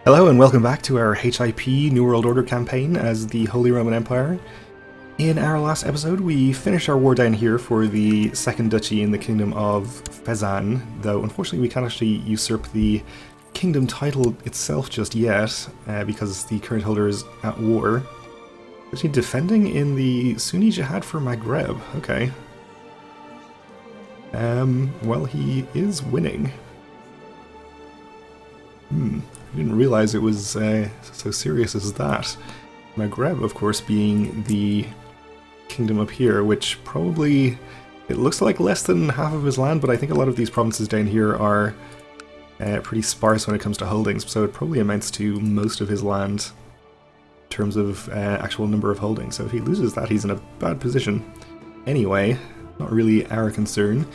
Hello and welcome back to our HIP New World Order campaign as the Holy Roman Empire. In our last episode we finished our war down here for the Second Duchy in the Kingdom of Fezzan, though unfortunately we can't actually usurp the kingdom title itself just yet, because the current holder is at war. Actually defending in the Sunni Jihad for Maghreb, okay. Well, he is winning. I didn't realize it was so serious as that. Maghreb, of course, being the kingdom up here, which probably, it looks like less than half of his land, but I think a lot of these provinces down here are pretty sparse when it comes to holdings, so it probably amounts to most of his land in terms of actual number of holdings. So if he loses that, he's in a bad position. Anyway, not really our concern.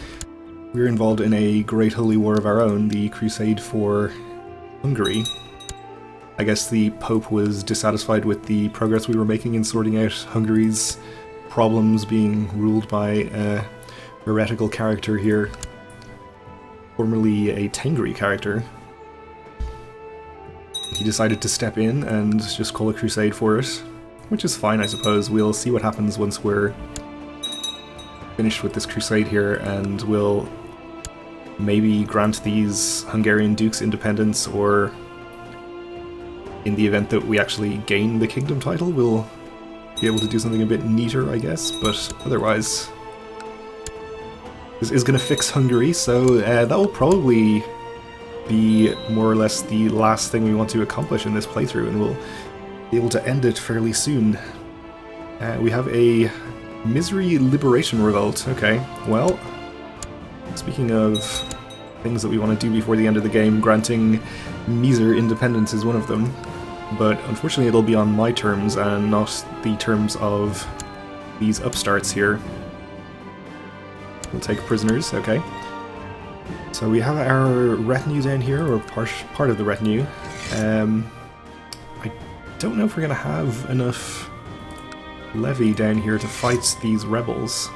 We're involved in a great holy war of our own, the Crusade for Hungary. I guess the Pope was dissatisfied with the progress we were making in sorting out Hungary's problems, being ruled by a heretical character here, formerly a Tengri character. He decided to step in and just call a crusade for it, which is fine, I suppose. We'll see what happens once we're finished with this crusade here, and we'll maybe grant these Hungarian dukes independence, or in the event that we actually gain the kingdom title, we'll be able to do something a bit neater, I guess, but otherwise this is going to fix Hungary, so that will probably be more or less the last thing we want to accomplish in this playthrough, and we'll be able to end it fairly soon. We have a Misery Liberation Revolt. Okay, well, speaking of things that we want to do before the end of the game, granting Miser independence is one of them, but unfortunately it'll be on my terms and not the terms of these upstarts here. We'll take prisoners, okay. So we have our retinue down here, or part of the retinue. I don't know if we're going to have enough levy down here to fight these rebels.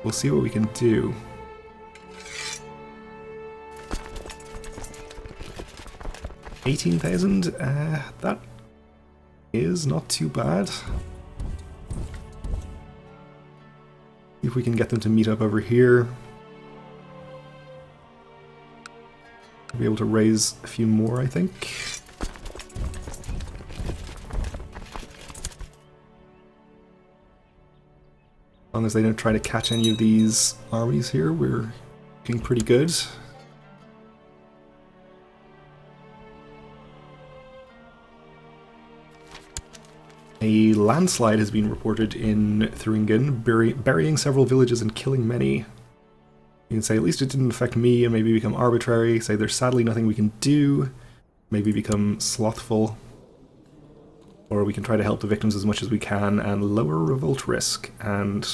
We'll see what we can do. 18,000? That is not too bad. See if we can get them to meet up over here. We'll be able to raise a few more, I think. As long as they don't try to catch any of these armies here, we're looking pretty good. A landslide has been reported in Thuringen, burying several villages and killing many. You can say, at least it didn't affect me, and maybe become arbitrary. Say there's sadly nothing we can do. Maybe become slothful. Or we can try to help the victims as much as we can and lower revolt risk, and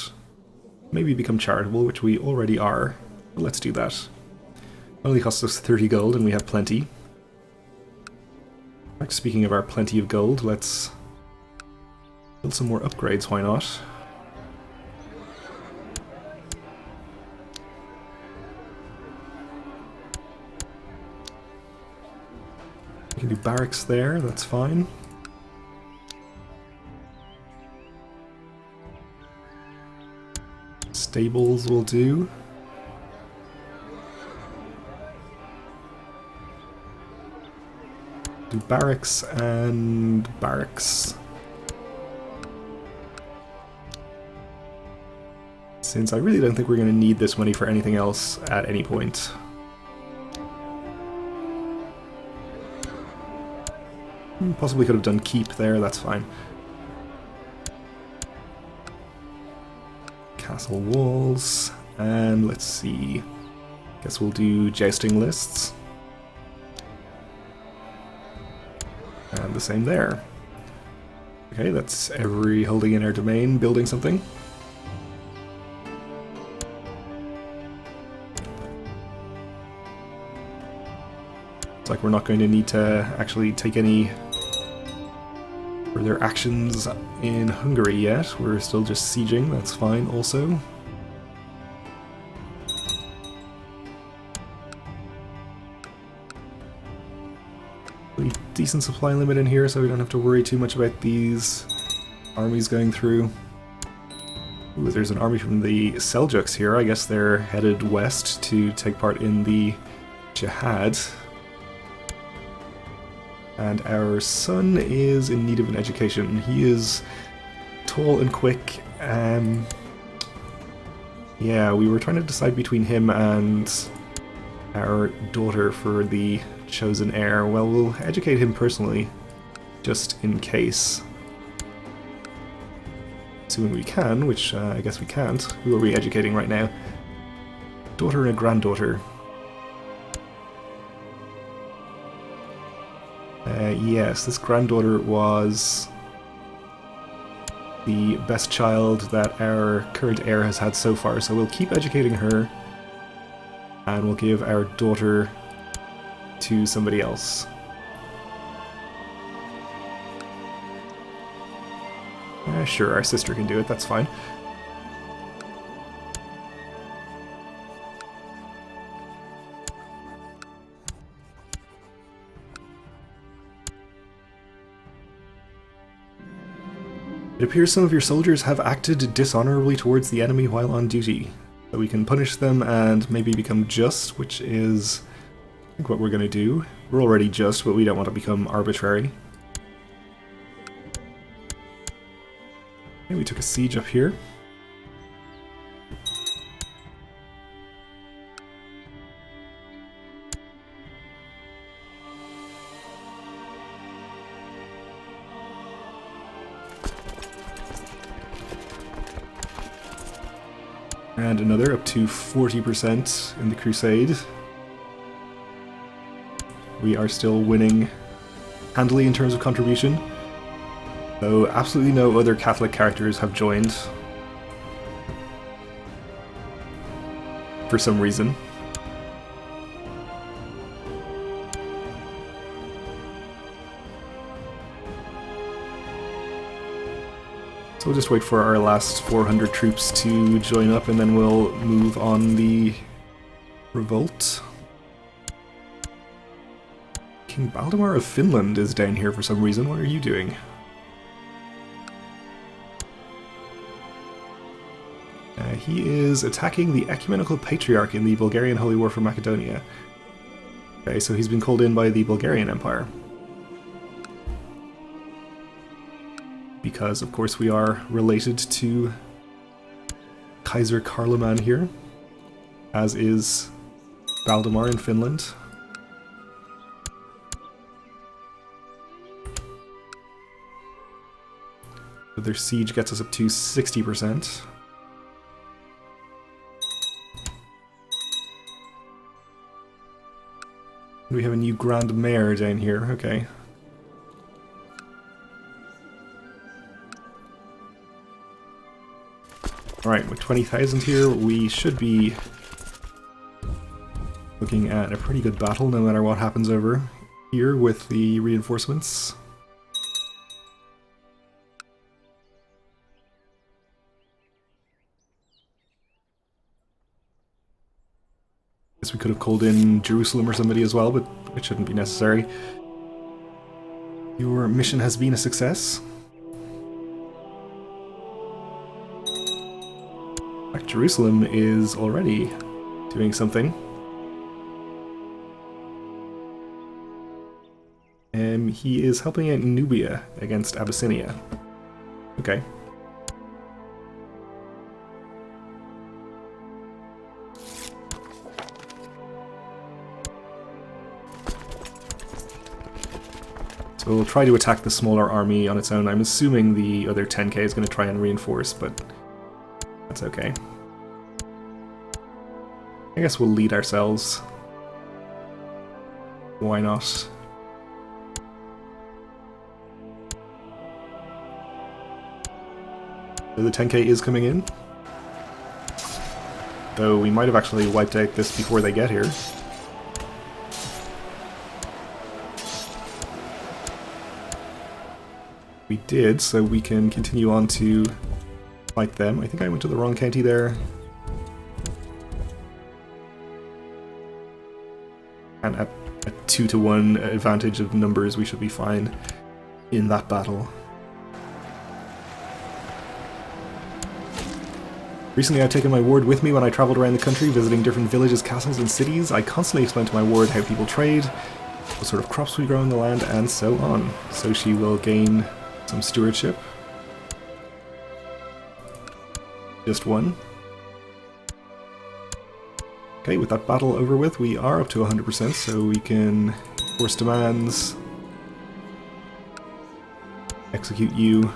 maybe become charitable, which we already are. But let's do that. It only costs us 30 gold, and we have plenty. In fact, speaking of our plenty of gold, let's build some more upgrades, why not? We can do barracks there, that's fine. Stables will do. Do barracks and barracks. Since I really don't think we're going to need this money for anything else at any point. Possibly could have done keep there, that's fine. Castle walls, and let's see. Guess we'll do jousting lists. And the same there. Okay, that's every holding in our domain building something. It's like we're not going to need to actually take any further actions in Hungary yet. We're still just sieging, that's fine also. Pretty decent supply limit in here, so we don't have to worry too much about these armies going through. Ooh, there's an army from the Seljuks here. I guess they're headed west to take part in the Jihad. And our son is in need of an education. He is tall and quick. Yeah, we were trying to decide between him and our daughter for the chosen heir. Well, we'll educate him personally, just in case. Assuming we can, which I guess we can't. Who are we educating right now? Daughter and a granddaughter. Yes, this granddaughter was the best child that our current heir has had so far, so we'll keep educating her, and we'll give our daughter to somebody else. Sure, our sister can do it, that's fine. It appears some of your soldiers have acted dishonorably towards the enemy while on duty. So we can punish them and maybe become just, which is, I think, what we're going to do. We're already just, but we don't want to become arbitrary. Okay, we took a siege up here. And another up to 40% in the Crusade. We are still winning handily in terms of contribution, though absolutely no other Catholic characters have joined for some reason. So we'll just wait for our last 400 troops to join up, and then we'll move on the revolt. King Valdemar of Finland is down here for some reason. What are you doing? He is attacking the Ecumenical Patriarch in the Bulgarian Holy War for Macedonia. Okay, so he's been called in by the Bulgarian Empire. Because, of course, we are related to Kaiser Karloman here, as is Valdemar in Finland. So their siege gets us up to 60%. We have a new Grand Mayor down here, okay. Alright, with 20,000 here, we should be looking at a pretty good battle, no matter what happens over here with the reinforcements. Guess we could have called in Jerusalem or somebody as well, but it shouldn't be necessary. Your mission has been a success. In fact, Jerusalem is already doing something. He is helping out Nubia against Abyssinia. Okay. So we'll try to attack the smaller army on its own. I'm assuming the other 10k is going to try and reinforce, but that's okay. I guess we'll lead ourselves. Why not? So the 10k is coming in. Though we might have actually wiped out this before they get here. We did, so we can continue on to fight them. I think I went to the wrong county there. And at a 2-to-1 advantage of numbers, we should be fine in that battle. Recently I've taken my ward with me when I travelled around the country, visiting different villages, castles and cities. I constantly explain to my ward how people trade, what sort of crops we grow in the land, and so on. So she will gain some stewardship. Just one. Okay, with that battle over with, we are up to 100%, so we can force demands, execute you,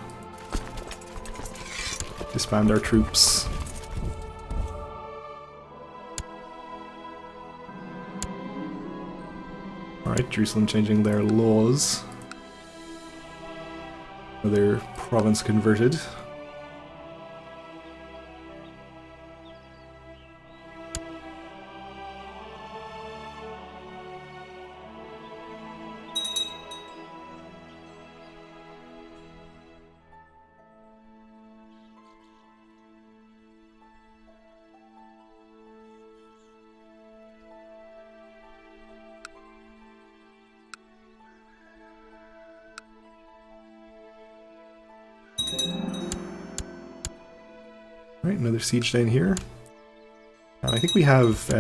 disband our troops. Alright, Jerusalem changing their laws. Another province converted. Right, another siege down here. And I think we have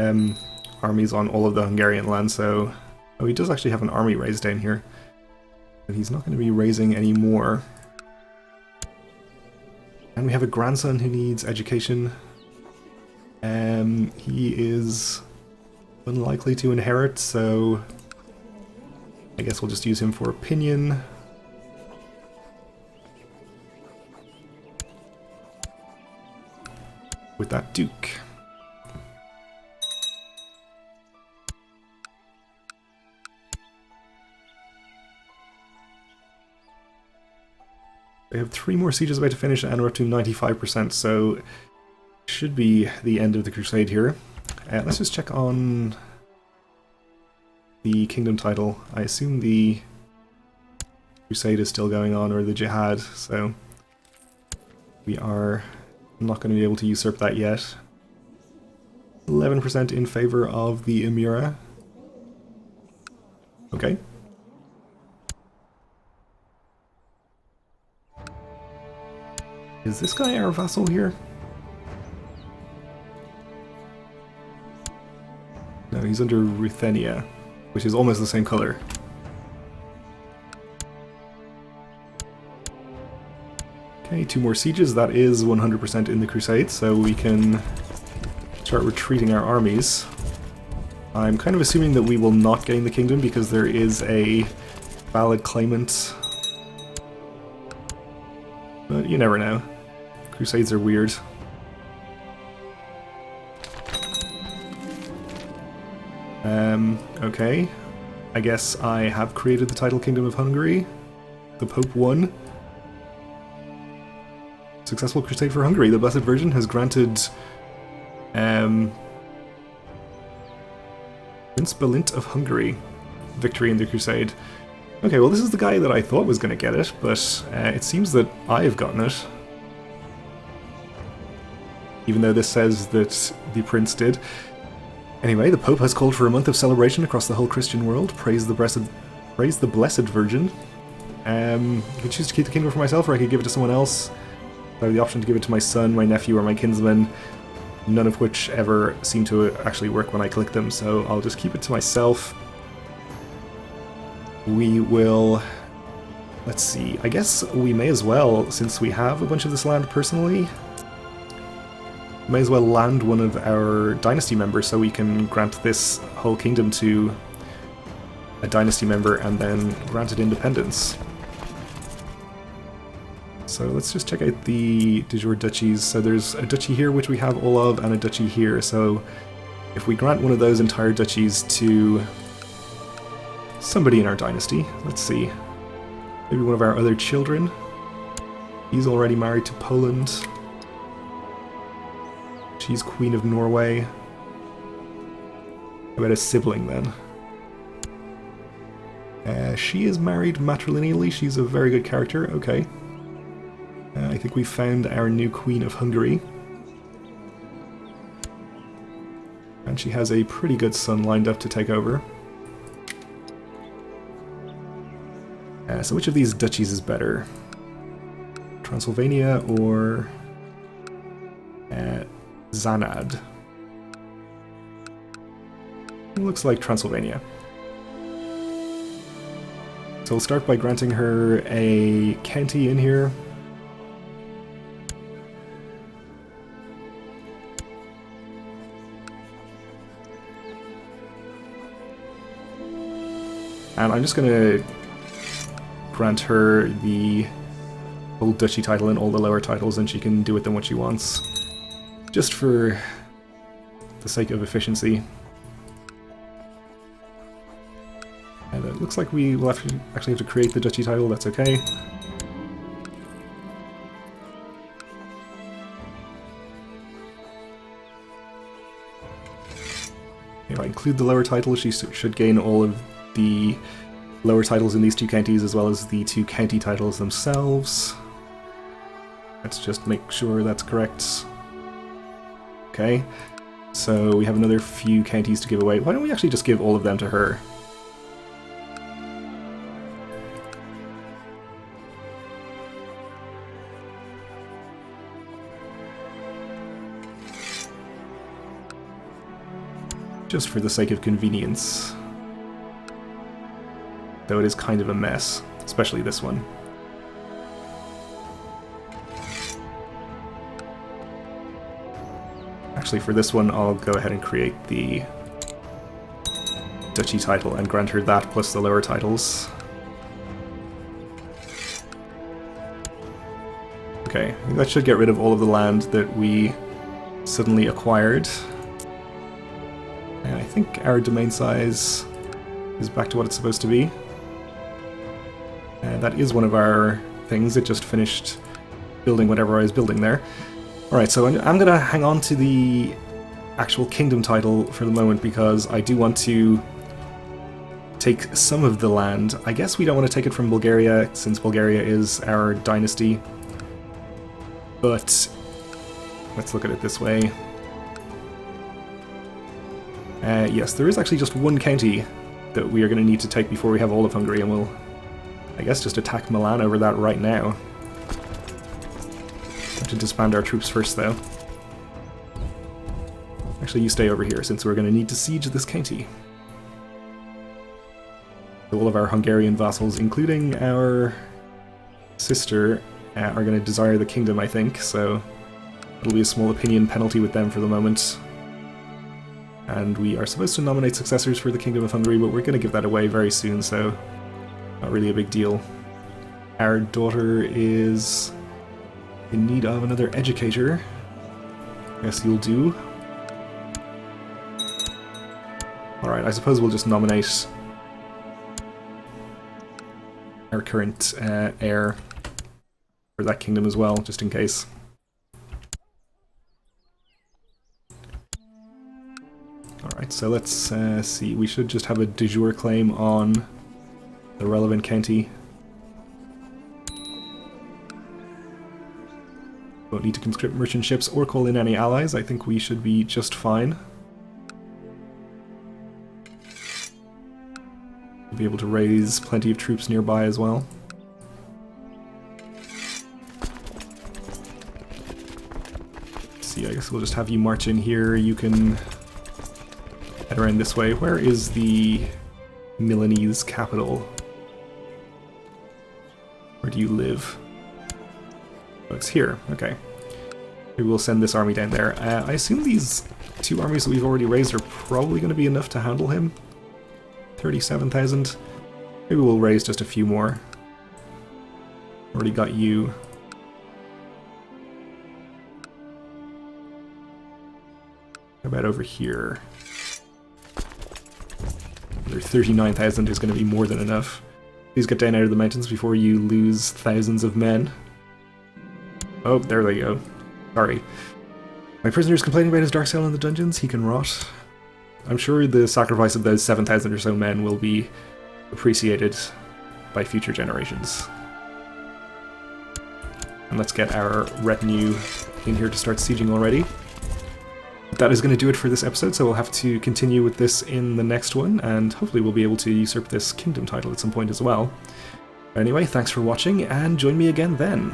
armies on all of the Hungarian land, so... Oh, he does actually have an army raised down here. But he's not going to be raising any more. And we have a grandson who needs education. He is unlikely to inherit, so... I guess we'll just use him for opinion. With that Duke. We have 3 more sieges about to finish and we're up to 95%, so should be the end of the crusade here. Let's just check on the kingdom title. I assume the crusade is still going on, or the jihad, so we are not going to be able to usurp that yet. 11% in favor of the Emira. Okay. Is this guy our vassal here? No, he's under Ruthenia, which is almost the same color. Okay, 2 more sieges. That is 100% in the crusade, so we can start retreating our armies. I'm kind of assuming that we will not gain the kingdom because there is a valid claimant. But you never know. Crusades are weird. Okay. I guess I have created the title Kingdom of Hungary. The Pope won. Successful crusade for Hungary. The Blessed Virgin has granted Prince Belint of Hungary victory in the crusade. Okay, well this is the guy that I thought was going to get it, but it seems that I have gotten it. Even though this says that the prince did. Anyway, the Pope has called for a month of celebration across the whole Christian world. Praise the Blessed Virgin. I could choose to keep the kingdom for myself, or I could give it to someone else. I have the option to give it to my son, my nephew, or my kinsman, none of which ever seem to actually work when I click them, so I'll just keep it to myself. We will... Let's see, I guess we may as well, since we have a bunch of this land personally, may as well land one of our dynasty members so we can grant this whole kingdom to a dynasty member and then grant it independence. So let's just check out the de jure duchies. So there's a duchy here which we have all of, and a duchy here. So if we grant one of those entire duchies to somebody in our dynasty, let's see, maybe one of our other children. He's already married to Poland. She's Queen of Norway. How about a sibling then? She is married matrilineally. She's a very good character. Okay. I think we found our new Queen of Hungary. And she has a pretty good son lined up to take over. So which of these duchies is better? Transylvania or Zanad? Looks like Transylvania. So we'll start by granting her a county in here. And I'm just going to grant her the old duchy title and all the lower titles, and she can do with them what she wants. Just for the sake of efficiency. And it looks like we will actually have to create the duchy title, that's okay. If I include the lower title, she should gain all of the lower titles in these two counties, as well as the two county titles themselves. Let's just make sure that's correct. Okay, so we have another few counties to give away. Why don't we actually just give all of them to her? Just for the sake of convenience. Though it is kind of a mess, especially this one. Actually, for this one, I'll go ahead and create the duchy title and grant her that plus the lower titles. Okay, that should get rid of all of the land that we suddenly acquired. And I think our domain size is back to what it's supposed to be. That is one of our things. It just finished building whatever I was building there. Alright, so I'm going to hang on to the actual kingdom title for the moment because I do want to take some of the land. I guess we don't want to take it from Bulgaria since Bulgaria is our dynasty. But let's look at it this way. Yes, there is actually just one county that we are going to need to take before we have all of Hungary, and we'll, I guess, just attack Milan over that right now. Have to disband our troops first, though. Actually, you stay over here, since we're going to need to siege this county. All of our Hungarian vassals, including our sister, are going to desire the kingdom, I think, so it'll be a small opinion penalty with them for the moment. And we are supposed to nominate successors for the Kingdom of Hungary, but we're going to give that away very soon, so not really a big deal. Our daughter is in need of another educator. Yes, you'll do. Alright, I suppose we'll just nominate our current heir for that kingdom as well, just in case. Alright, so let's see. We should just have a de jure claim on the relevant county. Don't need to conscript merchant ships or call in any allies. I think we should be just fine. We'll be able to raise plenty of troops nearby as well. Let's see, I guess we'll just have you march in here. You can head around this way. Where is the Milanese capital? Where do you live? Oh, it's here. Okay. Maybe we'll send this army down there. I assume these two armies that we've already raised are probably going to be enough to handle him. 37,000. Maybe we'll raise just a few more. Already got you. How about over here? Another 39,000 is going to be more than enough. Please get down out of the mountains before you lose thousands of men. Oh, there they go. Sorry. My prisoner is complaining about his dark cell in the dungeons. He can rot. I'm sure the sacrifice of those 7,000 or so men will be appreciated by future generations. And let's get our retinue in here to start sieging already. That is going to do it for this episode, so we'll have to continue with this in the next one, and hopefully we'll be able to usurp this kingdom title at some point as well. Anyway, thanks for watching, and join me again then.